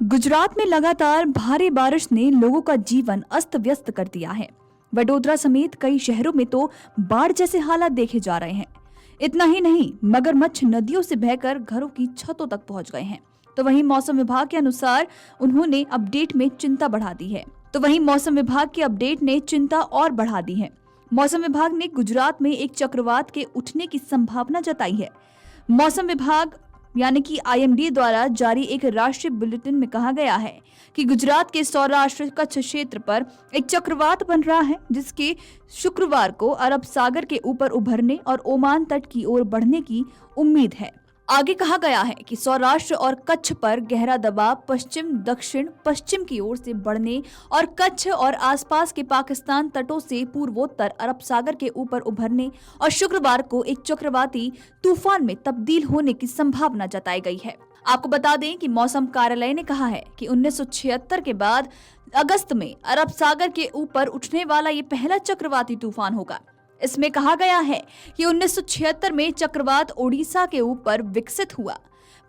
गुजरात में लगातार भारी बारिश ने लोगों का जीवन अस्त व्यस्त कर दिया है। वडोदरा समेत कई शहरों में तो बाढ़ जैसे हालात देखे जा रहे हैं। इतना ही नहीं, मगरमच्छ नदियों से बहकर घरों की छतों तक पहुंच गए हैं। तो वहीं मौसम विभाग के अनुसार उन्होंने अपडेट में चिंता बढ़ा दी है। मौसम विभाग ने गुजरात में एक चक्रवात के उठने की संभावना जताई है। मौसम विभाग यानी कि IMD द्वारा जारी एक राष्ट्रीय बुलेटिन में कहा गया है कि गुजरात के सौराष्ट्र कच्छ क्षेत्र पर एक चक्रवात बन रहा है, जिसके शुक्रवार को अरब सागर के ऊपर उभरने और ओमान तट की ओर बढ़ने की उम्मीद है। आगे कहा गया है कि सौराष्ट्र और कच्छ पर गहरा दबाव पश्चिम दक्षिण पश्चिम की ओर से बढ़ने और कच्छ और आसपास के पाकिस्तान तटों से पूर्वोत्तर अरब सागर के ऊपर उभरने और शुक्रवार को एक चक्रवाती तूफान में तब्दील होने की संभावना जताई गई है। आपको बता दें कि मौसम कार्यालय ने कहा है कि 1976 के बाद अगस्त में अरब सागर के ऊपर उठने वाला ये पहला चक्रवाती तूफान होगा। इसमें कहा गया है कि 1976 में चक्रवात ओडिशा के ऊपर विकसित हुआ,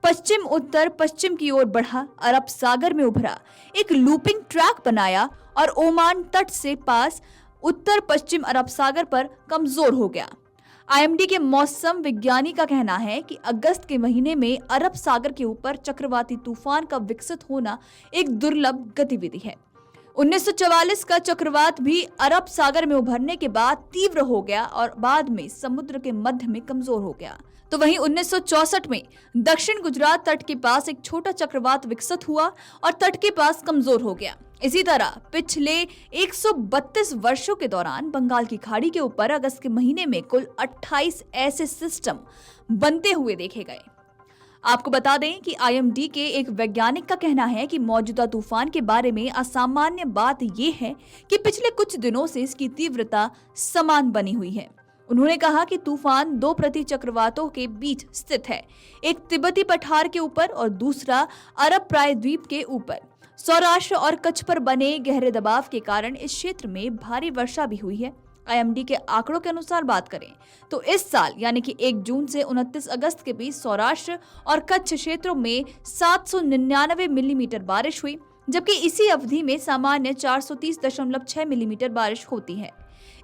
पश्चिम उत्तर पश्चिम की ओर बढ़ा, अरब सागर में उभरा, एक लूपिंग ट्रैक बनाया और ओमान तट से पास उत्तर पश्चिम अरब सागर पर कमजोर हो गया। IMD के मौसम विज्ञानी का कहना है कि अगस्त के महीने में अरब सागर के ऊपर चक्रवाती तूफान का विकसित होना एक दुर्लभ गतिविधि है। 1944 का चक्रवात भी अरब सागर में उभरने के बाद तीव्र हो गया और बाद में समुद्र के मध्य में कमजोर हो गया। तो वहीं 1964 में दक्षिण गुजरात तट के पास एक छोटा चक्रवात विकसित हुआ और तट के पास कमजोर हो गया। इसी तरह पिछले 132 वर्षों के दौरान बंगाल की खाड़ी के ऊपर अगस्त के महीने में कुल 28 ऐसे सिस्टम बनते हुए देखे गए। आपको बता दें कि IMD के एक वैज्ञानिक का कहना है कि मौजूदा तूफान के बारे में असामान्य बात यह है कि पिछले कुछ दिनों से इसकी तीव्रता समान बनी हुई है। उन्होंने कहा कि तूफान दो प्रति चक्रवातों के बीच स्थित है, एक तिब्बती पठार के ऊपर और दूसरा अरब प्रायद्वीप के ऊपर। सौराष्ट्र और कच्छ पर बने गहरे दबाव के कारण इस क्षेत्र में भारी वर्षा भी हुई है। IMD के आंकड़ों के अनुसार बात करें तो इस साल यानी कि 1 जून से 29 अगस्त के बीच सौराष्ट्र और कच्छ क्षेत्रों में 799 मिलीमीटर बारिश हुई, जबकि इसी अवधि में सामान्य 430.6 मिलीमीटर बारिश होती है।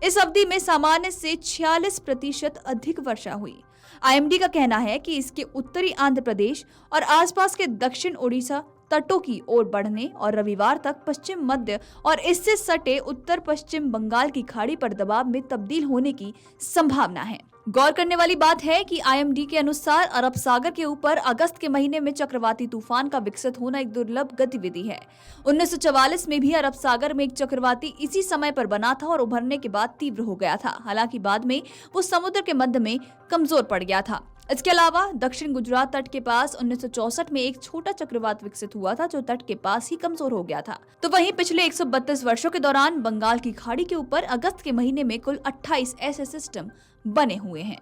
इस अवधि में सामान्य से 46% अधिक वर्षा हुई। IMD का कहना है कि इसके उत्तरी आंध्र प्रदेश और आसपास के दक्षिण ओडिशा तटों की ओर बढ़ने और रविवार तक पश्चिम मध्य और इससे सटे उत्तर पश्चिम बंगाल की खाड़ी पर दबाव में तब्दील होने की संभावना है। गौर करने वाली बात है कि IMD के अनुसार अरब सागर के ऊपर अगस्त के महीने में चक्रवाती तूफान का विकसित होना एक दुर्लभ गतिविधि है। 1944 में भी अरब सागर में एक चक्रवाती इसी समय पर बना था और उभरने के बाद तीव्र हो गया था। हालांकि बाद में वो समुद्र के मध्य में कमजोर पड़ गया था। इसके अलावा दक्षिण गुजरात तट के पास 1964 में एक छोटा चक्रवात विकसित हुआ था, जो तट के पास ही कमजोर हो गया था। तो वहीं पिछले 132 वर्षों के दौरान बंगाल की खाड़ी के ऊपर अगस्त के महीने में कुल 28 ऐसे सिस्टम बने हुए हैं।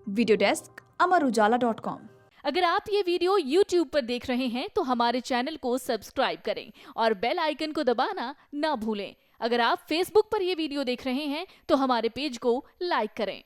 Video desk amarujala.com। अगर आप ये वीडियो YouTube पर देख रहे हैं तो हमारे चैनल को सब्सक्राइब करें और बेल आइकन को दबाना ना भूलें। अगर आप Facebook पर ये वीडियो देख रहे हैं तो हमारे पेज को लाइक करें।